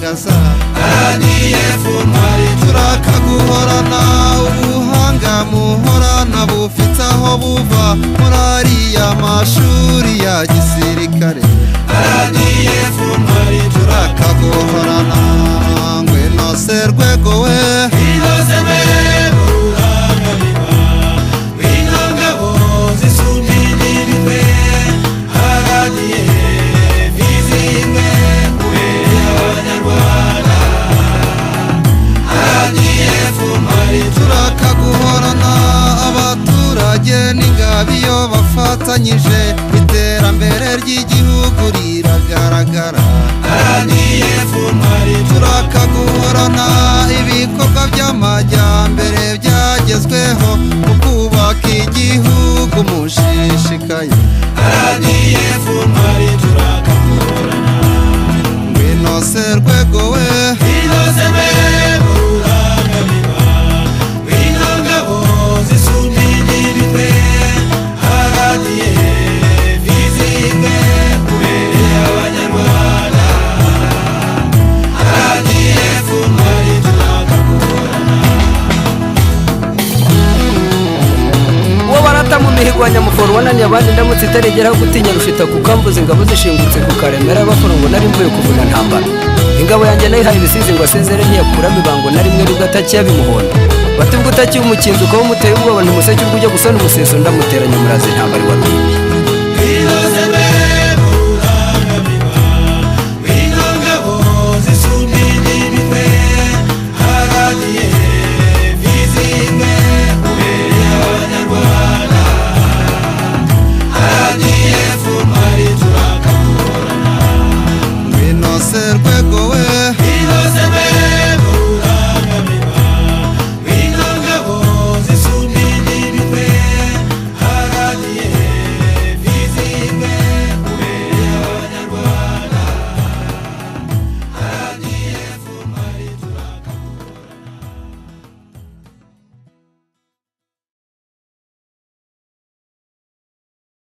igaragaza RDF ntwari turakaguhorana ubuhanga muhorana bufite aho buva muri ariya mashuri ya gisirikare RDF ntwari turakaguhorana ngwino serwego we turakaguhorana abaturage n'ingabiyo bafatanyije iterambere ry'igihugu riragaragara RDF ntwari turakaguhorana ibikorwa by'amajyambere byagezweho mu kubaka igihugu mushishikaye RDF ntwari turakaguhorana ngwino serwego we mu mihigo wa Nyamuforo wananiye abandi ndamutse itaregeraho gutinya rushita ku kambuzi ingabo zishingutse ku karemera bafura ngo nari mvuye kuvuna ntambara ingabo yanjye nayihaye ibisizi ngo asezere ntiyakuramo ibango na rimwe ribwo atakiye bimuhonda bati ubwo utakiye umukinzi ukaba umuteye ubwoba ntimuseke ubwo ujya gusana umuseso ndamuteranya murazi ntambara wa